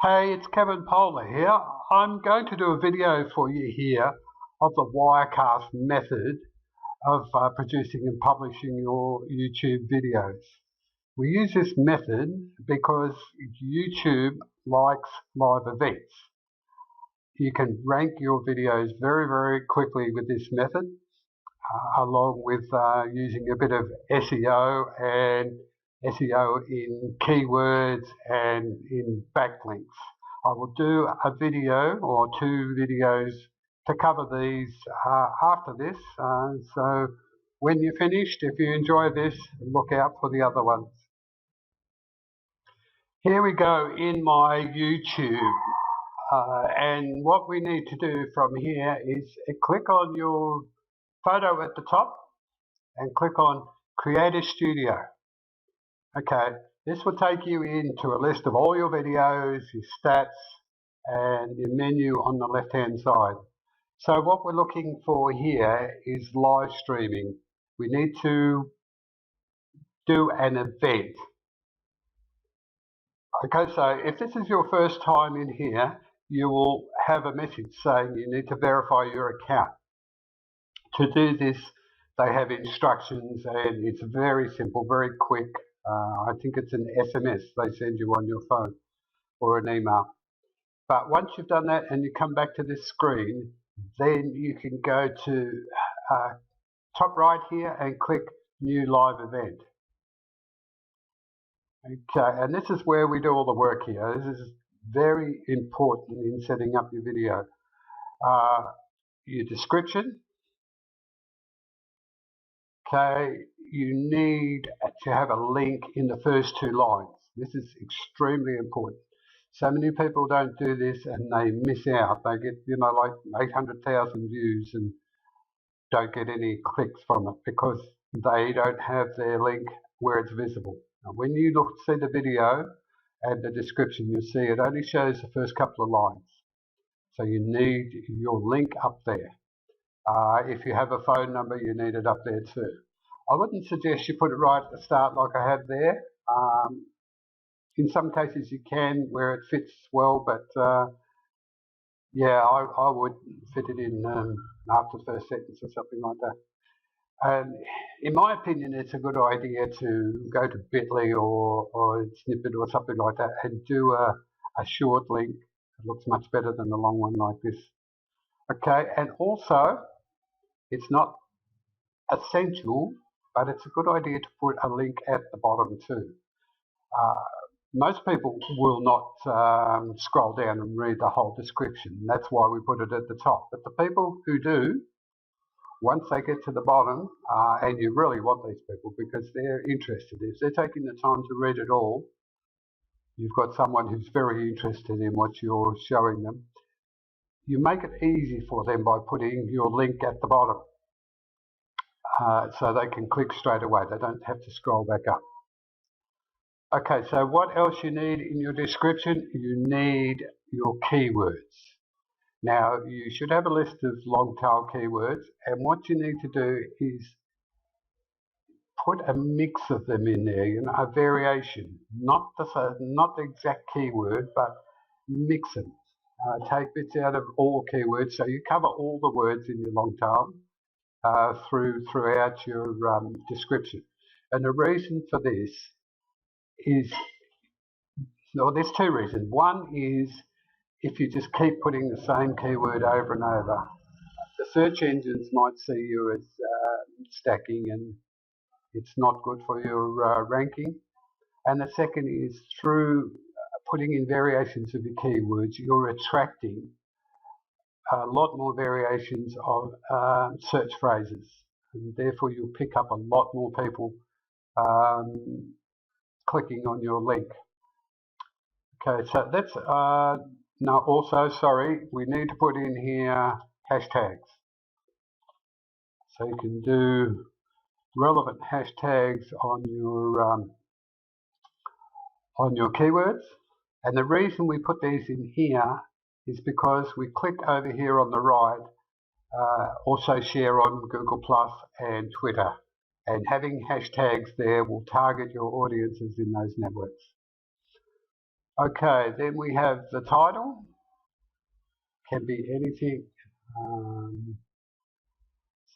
Hey, it's Kevin Polar here. I'm going to do a video for you here of the Wirecast method of producing and publishing your YouTube videos. We use this method because YouTube likes live events. You can rank your videos very, very quickly with this method, along with using a bit of SEO and SEO in keywords and in backlinks. I will do a video or two videos to cover these after this. So when you're finished, if you enjoy this, look out for the other ones. Here we go in my YouTube. And what we need to do from here is click on your photo at the top and click on Create a Studio. Okay, this will take you into a list of all your videos, your stats, and your menu on the left hand side. So what we're looking for here is live streaming. We need to do an event. Okay, so if this is your first time in here, you will have a message saying you need to verify your account. To do this, they have instructions and it's very simple, very quick. I think it's an SMS they send you on your phone or an email. But once you've done that and you come back to this screen, then you can go to top right here and click New Live Event. Okay, and this is where we do all the work here. This is very important in setting up your video. Your description. Okay, you need to have a link in the first two lines. This is extremely important. So many people don't do this and they miss out. They get, like 800,000 views and don't get any clicks from it because they don't have their link where it's visible. Now, when you see the video and the description, you'll see it only shows the first couple of lines. So you need your link up there. If you have a phone number, you need it up there too. I wouldn't suggest you put it right at the start like I have there. In some cases you can where it fits well, but yeah, I would fit it in after the first sentence or something like that. And in my opinion, it's a good idea to go to Bitly or Snippet or something like that and do a short link. It looks much better than a long one like this. Okay, and also, it's not essential, but it's a good idea to put a link at the bottom too. Most people will not scroll down and read the whole description. That's why we put it at the top. But the people who do, once they get to the bottom, and you really want these people because they're interested, if they're taking the time to read it all, you've got someone who's very interested in what you're showing them. You make it easy for them by putting your link at the bottom. So they can click straight away. They don't have to scroll back up. Okay, so what else you need in your description? You need your keywords. Now, you should have a list of long tail keywords, and what you need to do is put a mix of them in there, a variation, not the exact keyword, but mix them. Take bits out of all keywords, so you cover all the words in your long tail throughout your description. And the reason for this is, there's two reasons. One is if you just keep putting the same keyword over and over, the search engines might see you as stacking and it's not good for your ranking. And the second is through putting in variations of your keywords, you're attracting a lot more variations of search phrases, and therefore you'll pick up a lot more people clicking on your link. Okay, so that's now also, sorry, we need to put in here hashtags. So you can do relevant hashtags on your keywords. And the reason we put these in here is because we click over here on the right, also share on Google Plus and Twitter. And having hashtags there will target your audiences in those networks. Okay, then we have the title, can be anything,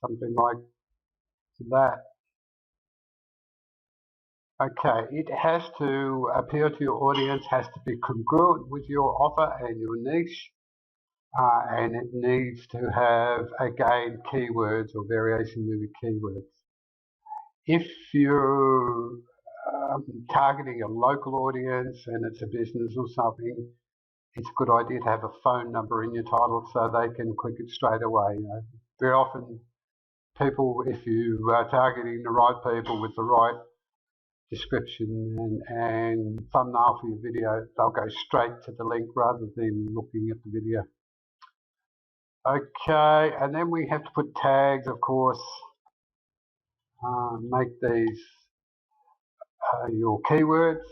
something like that. Okay, it has to appeal to your audience, has to be congruent with your offer and your niche, and it needs to have, again, keywords or variation with keywords. If you're targeting a local audience and it's a business or something, it's a good idea to have a phone number in your title so they can click it straight away. You know, very often people, if you are targeting the right people with the right description and thumbnail for your video, they'll go straight to the link rather than looking at the video. Okay, and then we have to put tags, of course. Make these your keywords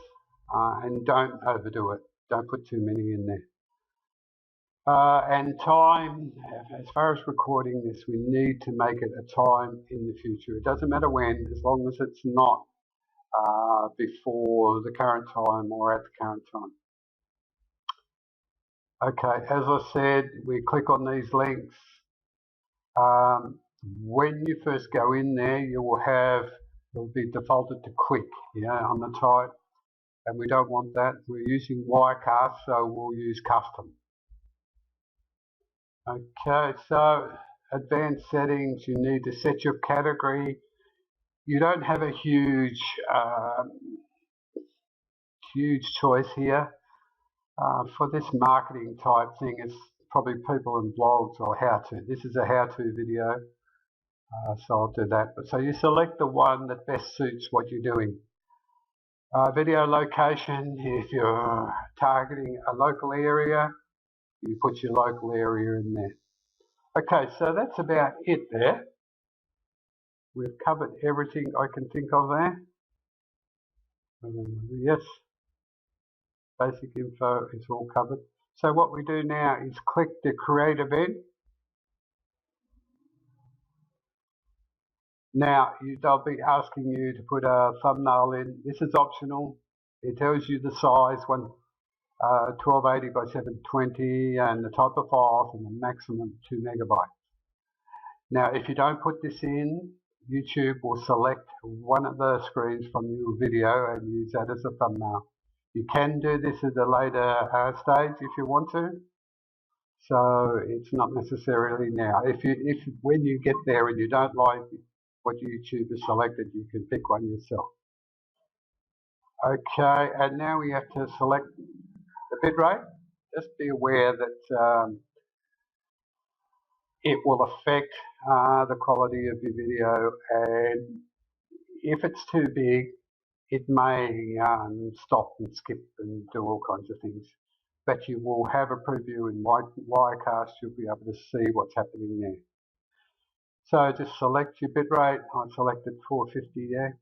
and don't overdo it. Don't put too many in there. And time, as far as recording this, we need to make it a time in the future. It doesn't matter when, as long as it's not before the current time or at the current time. Okay, as I said, we click on these links. When you first go in there, you will have, it'll be defaulted to quick, on the type, and we don't want that. We're using Wirecast, so we'll use custom. Okay, so advanced settings, you need to set your category. You don't have a huge choice here. For this marketing type thing, it's probably people in blogs or how-to. This is a how-to video, so I'll do that. So you select the one that best suits what you're doing. Video location, if you're targeting a local area, you put your local area in there. Okay, so that's about it there. We've covered everything I can think of there. Yes, basic info is all covered. So what we do now is click the create event. Now they'll be asking you to put a thumbnail in. This is optional. It tells you the size, 1280 by 720, and the type of file, and the maximum 2 megabytes. Now, if you don't put this in, YouTube will select one of the screens from your video and use that as a thumbnail. You can do this at a later stage if you want to. So it's not necessarily now. If when you get there and you don't like what YouTube has selected, you can pick one yourself. Okay, and now we have to select the bitrate. Just be aware that it will affect the quality of your video, and if it's too big, it may stop and skip and do all kinds of things. But you will have a preview in Wirecast. You'll be able to see what's happening there. So just select your bitrate. I selected 450 there.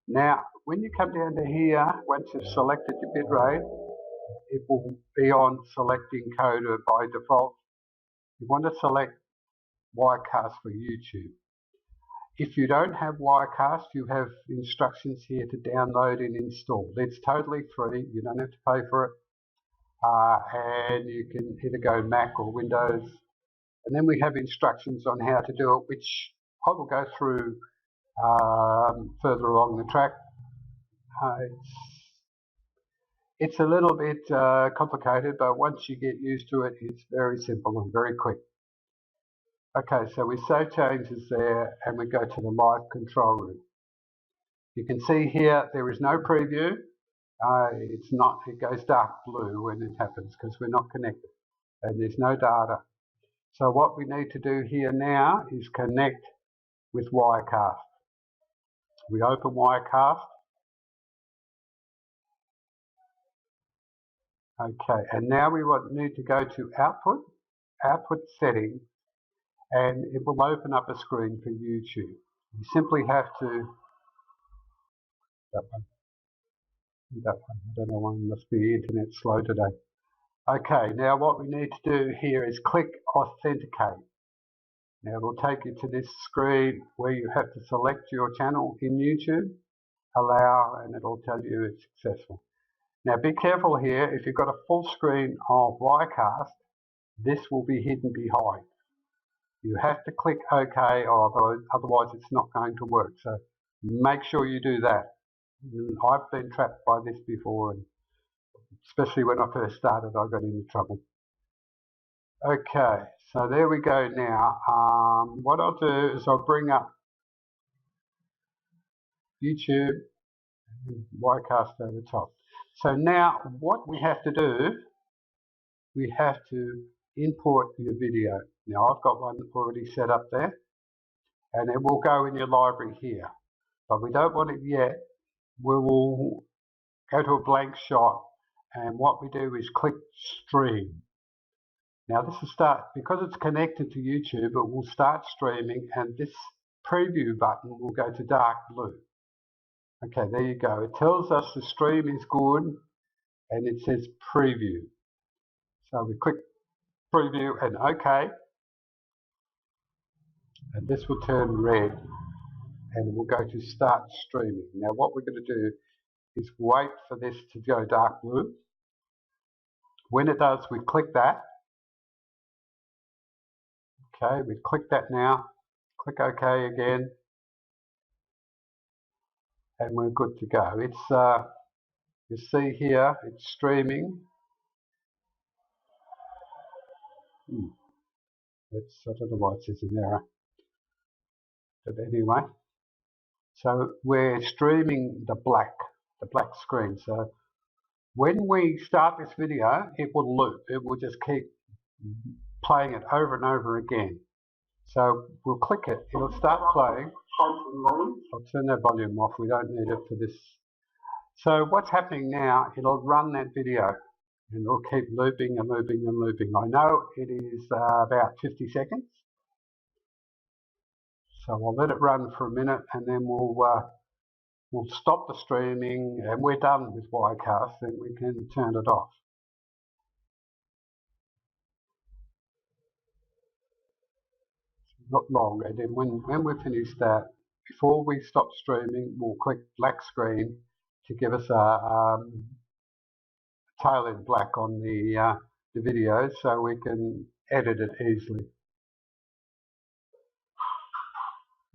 Now, when you come down to here, once you've selected your bitrate, it will be on select encoder by default. You want to select Wirecast for YouTube. If you don't have Wirecast, you have instructions here to download and install. It's totally free. You don't have to pay for it. And you can either go Mac or Windows. And then we have instructions on how to do it, which I will go through further along the track. It's a little bit complicated, but once you get used to it, it's very simple and very quick. Okay, so we save changes there and we go to the live control room. You can see here there is no preview. It goes dark blue when it happens because we're not connected and there's no data. So what we need to do here now is connect with Wirecast. We open Wirecast. Okay, and now we need to go to output settings, and it will open up a screen for YouTube. You simply have to, I don't know why, must be internet slow today. Okay, now what we need to do here is click Authenticate. Now it will take you to this screen where you have to select your channel in YouTube, allow, and it will tell you it's successful. Now be careful here, if you've got a full screen of Wirecast, this will be hidden behind. You have to click OK, or otherwise it's not going to work. So make sure you do that. I've been trapped by this before, and especially when I first started, I got into trouble. Okay, so there we go now. What I'll do is I'll bring up YouTube and Wirecast over the top. So now what we have to do, we have to import your video. Now I've got one already set up there, and it will go in your library here. But we don't want it yet. We will go to a blank shot, and what we do is click stream. Now this will start, because it's connected to YouTube, it will start streaming, and this preview button will go to dark blue. Okay, there you go. It tells us the stream is good, and it says preview. So we click preview and OK, and this will turn red, and we'll go to start streaming. Now what we're going to do is wait for this to go dark blue. When it does, we click that. Okay, we click that now. Click OK again, and we're good to go. It's you see here, it's streaming. I don't know why it says an error, but anyway. So we're streaming the black screen. So when we start this video, it will loop. It will just keep playing it over and over again. So we'll click it. It'll start playing. I'll turn that volume off. We don't need it for this. So what's happening now, it'll run that video, and it'll keep looping and looping and looping. I know it is about 50 seconds. So I'll let it run for a minute, and then we'll stop the streaming, and we're done with Wirecast, and we can turn it off. Not long, and then when we finish that, before we stop streaming, we'll click black screen to give us a tail end black on the video, so we can edit it easily.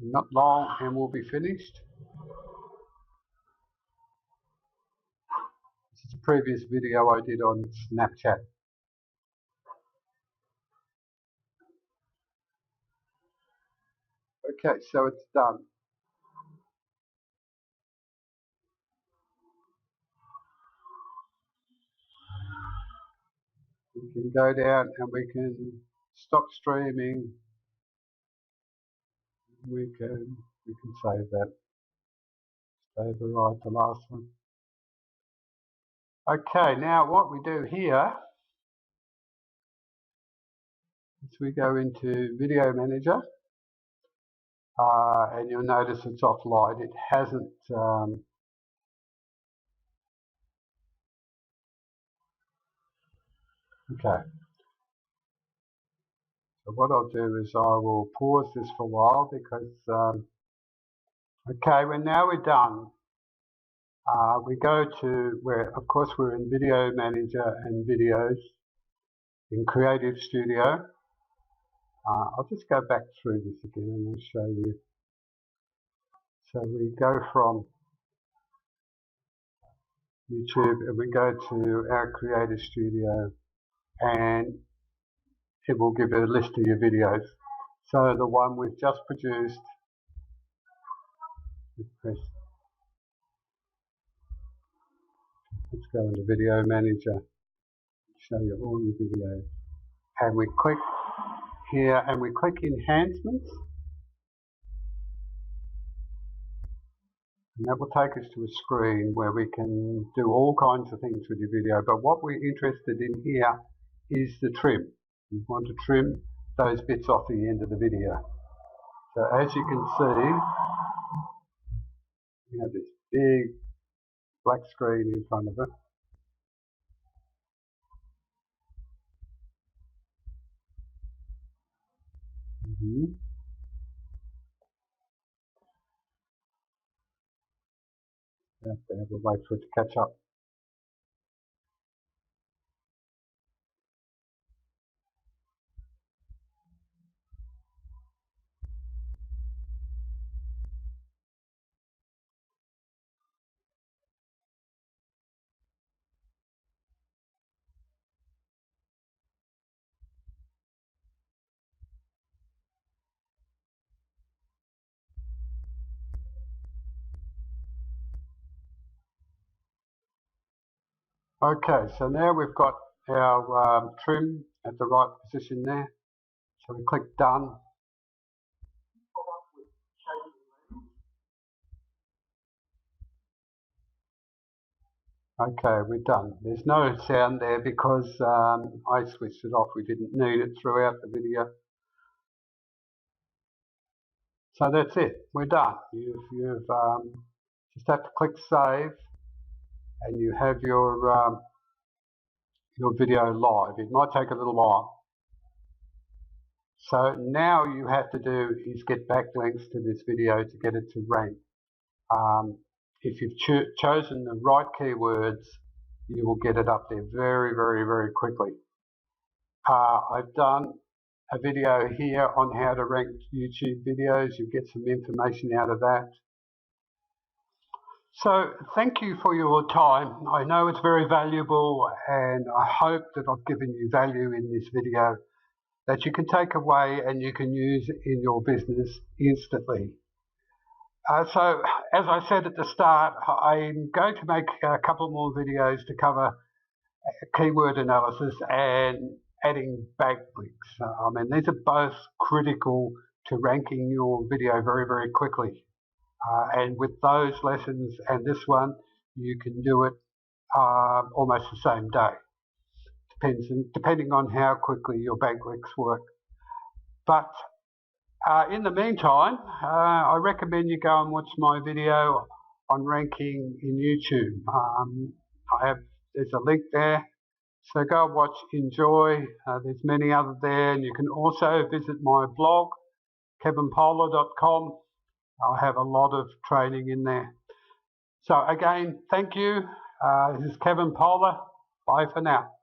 Not long, and we'll be finished. This is a previous video I did on Snapchat. Okay, so it's done. We can go down and we can stop streaming. We can save that. Override the last one. Okay, now what we do here is we go into Video Manager, and you'll notice it's offline. It hasn't okay. So what I'll do is I will pause this for a while, because okay, now we're done. We go to where, of course, we're in Video Manager and Videos in Creative Studio. I'll just go back through this again and I'll show you. So we go from YouTube and we go to our Creative Studio, and it will give a list of your videos. So the one we've just produced, let's go into Video Manager, show you all your videos, and we click here and we click Enhancements, and that will take us to a screen where we can do all kinds of things with your video. But what we're interested in here is the trim. We want to trim those bits off the end of the video. So as you can see, we have this big black screen in front of it. We'll wait for it to catch up. Okay, so now we've got our trim at the right position there. So we click done. Okay, we're done. There's no sound there because I switched it off. We didn't need it throughout the video. So that's it. We're done. You've just have to click save, and you have your video live. It might take a little while. So now you have to do is get backlinks to this video to get it to rank. If you've chosen the right keywords, you will get it up there very, very, very quickly. I've done a video here on how to rank YouTube videos. You get some information out of that. So thank you for your time. I know it's very valuable, and I hope that I've given you value in this video that you can take away and you can use in your business instantly. So as I said at the start, I'm going to make a couple more videos to cover keyword analysis and adding backlinks. I mean, these are both critical to ranking your video very, very quickly. And with those lessons and this one, you can do it almost the same day, depending on how quickly your backlinks work. But in the meantime, I recommend you go and watch my video on ranking in YouTube. There's a link there, so go and watch, enjoy. There's many others there, and you can also visit my blog, kevinpolar.com. I have a lot of training in there. So again, thank you. This is Kevin Polar. Bye for now.